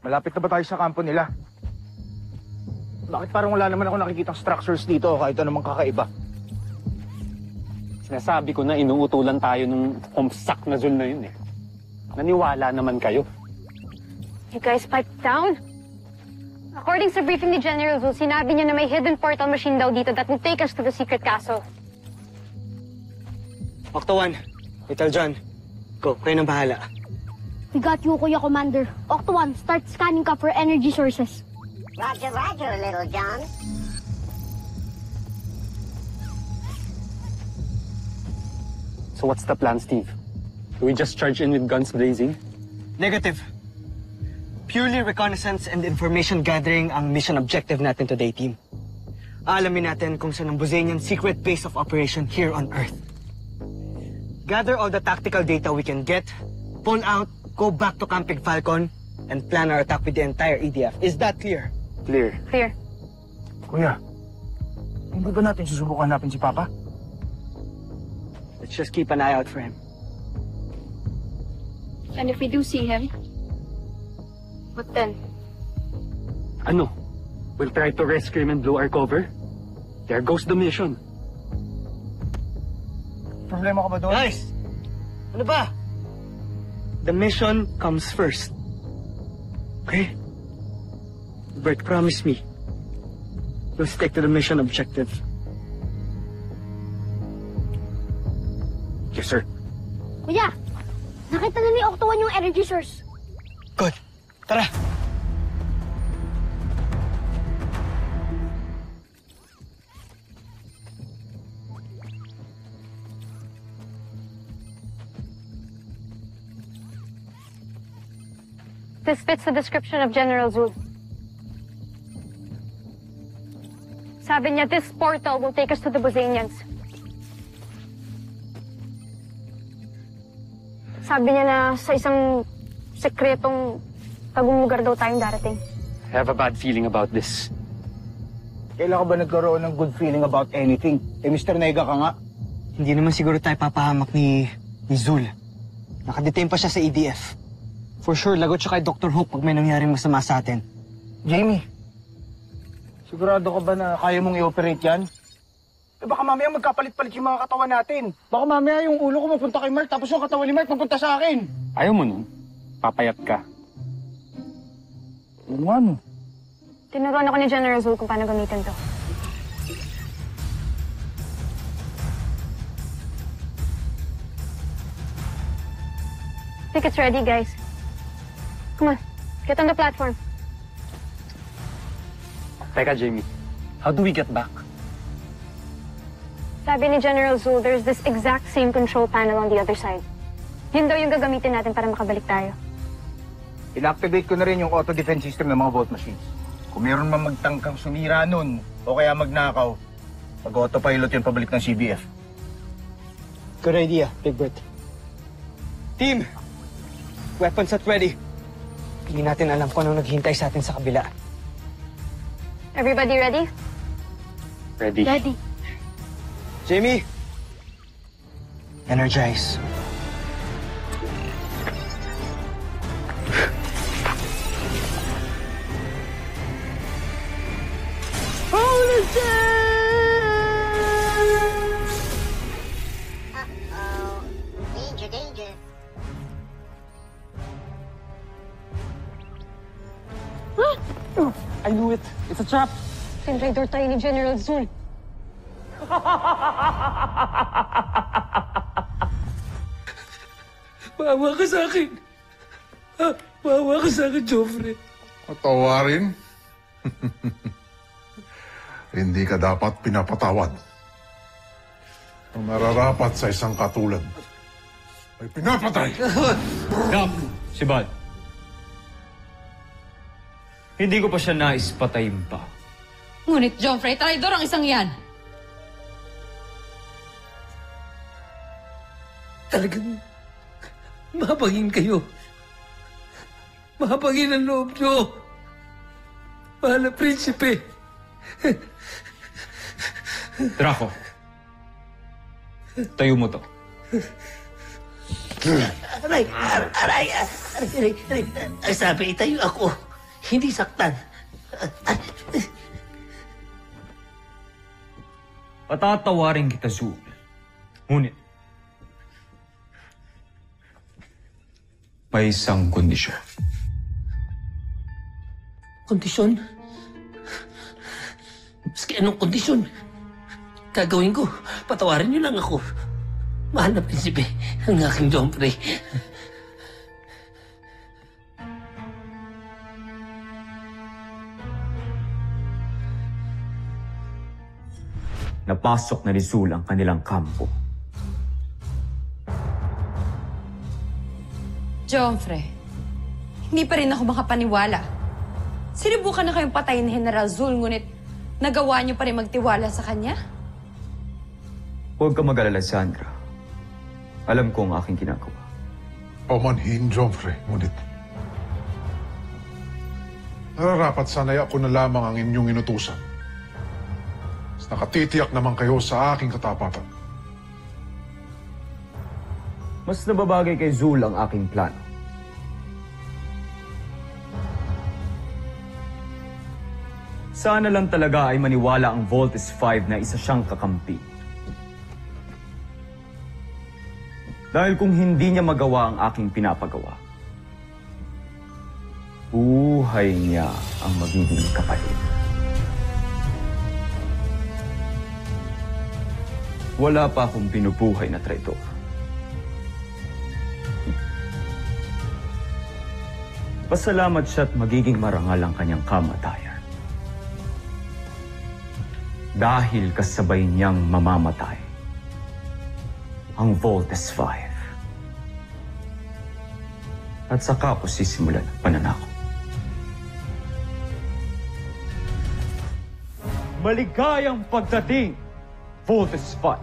Malapit na ba tayo sa kampo nila? Bakit parang wala naman ako nakikitang structures dito kahit anumang kakaiba? Sinasabi ko na inuutulan tayo ng homsak na Zul na yun eh. Naniwala naman kayo. You guys pipe down? According sa briefing ni General Zul, sinabi niya na may hidden portal machine daw dito that will take us to the secret castle. Octo 1, Little John, go, kayo nang bahala. We got you, Kuya Commander. Octo 1, start scanning ka for energy sources. Roger, roger, Little John. So what's the plan, Steve? Do we just charge in with guns blazing? Negative. Purely reconnaissance and information gathering ang mission objective natin today, team. Aalamin natin kung saan ang Buzanian secret base of operation here on Earth. Gather all the tactical data we can get, pull out, go back to Camping Falcon, and plan our attack with the entire EDF. Is that clear? Clear. Clear. Kuya, hindi ba natin susubukan hanapin si Papa? Let's just keep an eye out for him. And if we do see him, what then? Ano? We'll try to rescue him and blow our cover? There goes the mission. Problema ka ba doon? Guys! Ano ba? The mission comes first. Okay? Bert, promise me. You'll stick to the mission objective. Yes, sir. Kuya, nakita na ni Octo 1 yung energy source. Good. Tara! This fits the description of General Zul. Sabi niya, this portal will take us to the Buzanians. Sabi niya na sa isang sekretong tagong lugar daw tayong darating. I have a bad feeling about this. Kailan ka ba nagkaroon ng good feeling about anything? Eh, Mr. Nega ka nga. Hindi naman siguro tayo papahamak ni Zul. Nakadetain pa siya sa EDF. For sure, lagot siya kay Dr. Hope pag may nangyaring masama sa atin. Jamie, sigurado ka ba na kaya mong i-operate yan? Eh baka mamaya magkapalit-palit yung mga katawan natin. Baka mamaya yung ulo ko mapunta kay Mark tapos yung katawan ni Mark mapunta sa akin. Ayaw mo nun? Papayat ka. Ano? Tinuruan ako ni General Zul kung paano gamitin to. Think it's ready, guys. Come on, get on the platform. Teka, Jamie. How do we get back? Sabi ni General Zul, there's this exact same control panel on the other side. Yun daw yung gagamitin natin para makabalik tayo. Inactivate ko na rin yung auto-defense system ng mga vault machines. Kung meron man magtangkang sumira nun o kaya magnakaw, mag-autopilot yun pabalik ng CBF. Good idea, Big Bert. Team! Weapons at ready. Hindi natin alam kung anong naghihintay sa atin sa kabila. Everybody ready? Ready. Ready. Jamie! Energize. Holy Uh-oh. Danger, danger. I knew it. It's a trap. Tinraidor tayo ni General Zul. Maawa ka sa akin. Maawa ka sa akin, Joffrey. Patawarin? Hindi ka dapat pinapatawad. Ang nararapat sa isang katulad ay pinapatay. Doc, si Bud. Hindi ko pa siya nais patayin pa. Ngunit, Joffrey, traidor ang isang yan. Talagang mapagin kayo. Mapagin ang loob nyo. Mahal na prinsipe. Draco. Tayo mo to. Aray! Sabi, itayo ako. Hindi saktan. Patatawarin kita, Zul. Ngunit, may isang kondisyon. Kondisyon? Maski anong kondisyon, gagawin ko. Patawarin niyo lang ako. Mahal na prinsipe, ang aking Joffrey. Napasok na ni Zul ang kanilang kampo. Joffrey, hindi pa rin ako makapaniwala. Sinubukan na kayong patayin ni General Zul, ngunit nagawa niyo pa rin magtiwala sa kanya? Huwag ka mag-alala, Sandra. Alam ko ang aking ginagawa. Paumanhin, Joffrey, ngunit nararapat sana'y ako na lamang ang inyong inutusan. Mas nakatitiyak naman kayo sa aking katapatan. Mas nababagay kay Zul ang aking plano. Sana lang talaga ay maniwala ang Voltes 5 na isa siyang kakampi. Dahil kung hindi niya magawa ang aking pinapagawa, buhay niya ang magiging kapalit. Wala pa akong binubuhay na traitor. Pasalamat siya at magiging marangal ang kanyang kamatayan. Dahil kasabay niyang mamamatay ang Voltes 5. At saka ko sisimulan ang pananakot. Maligayang pagdating, Voltes 5.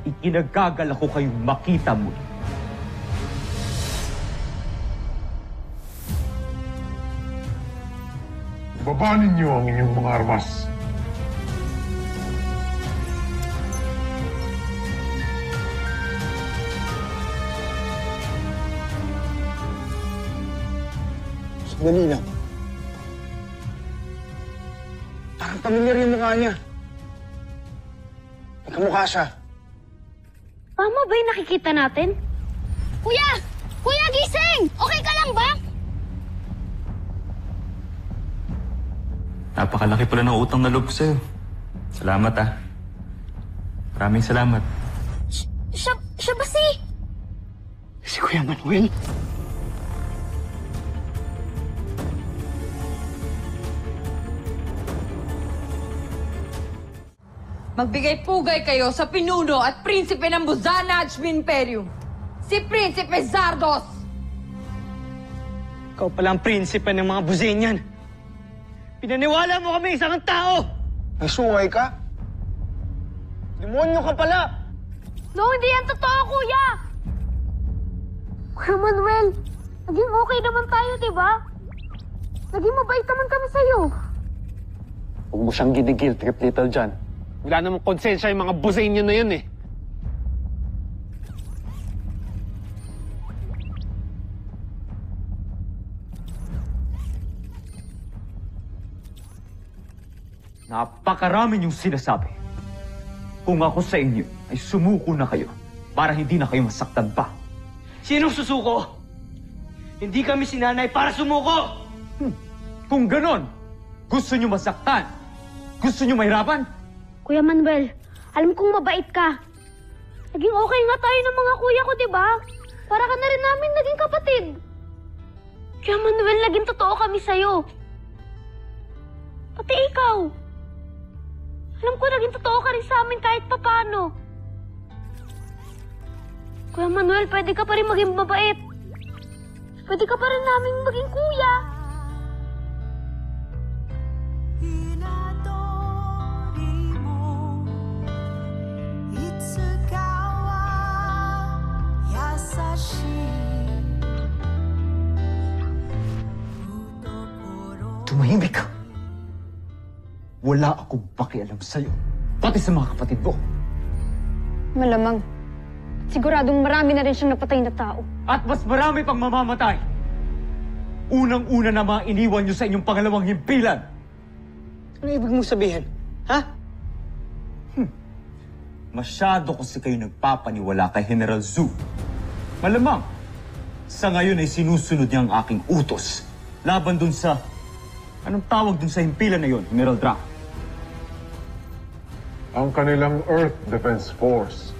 Ikinagagal ako kayong makita muli. Ibaba ninyo ang inyong mga armas. Sandali lang. Parang pamilyar yung mukha niya. Nagkamukha siya. Tama ba yung nakikita natin? Kuya! Kuya, gising! Okay ka lang ba? Napakalaki pala ng utang na loob ko sa'yo. Salamat, ah. Maraming salamat. Siya ba si... Si Kuya Manuel? Magbigay-pugay kayo sa pinuno at prinsipe ng Buzanaj Imperium, si Prinsipe Zardos! Ikaw pala ang prinsipe ng mga Buzenyan. Pinaniwala mo kami isang tao! Nasungay ka? Demonyo ka pala! No, hindi yan totoo, kuya! Kuya Manuel, naging okay naman tayo, diba? Naging mabait naman kami sa'yo. Huwag mo siyang ginigil, Trip Little John. Wala namang konsensya yung mga Buzenyo na yun eh. Napakarami niyong sinasabi. Kung ako sa inyo ay sumuko na kayo para hindi na kayo masaktan pa. Sinong susuko? Hindi kami sinanay para sumuko! Kung ganon, gusto niyo masaktan? Gusto niyo mahirapan? Kuya Manuel, alam kong mabait ka. Naging okay nga tayo ng mga kuya ko, diba? Para ka na rin namin naging kapatid. Kuya Manuel, naging totoo kami sa'yo. Pati ikaw. Alam ko naging totoo ka rin sa amin kahit papano. Kuya Manuel, pwede ka pa rin maging mabait. Pwede ka pa rin namin maging kuya. Tumahimik ka. Wala akong pakialam sa'yo. Pati sa mga kapatid mo. Malamang. Siguradong marami na rin siyang napatay na tao. At mas marami pang mamamatay. unang-una na mga iniwan nyo sa inyong pangalawang himpilan. Ano ibig mong sabihin? Ha? Masyado kasi kayo nagpapaniwala kay General Zhu. Malamang, sa ngayon ay sinusunod niya ang aking utos. Laban dun sa... Anong tawag dun sa himpilan na yon, General Drac? Ang kanilang Earth Defense Force.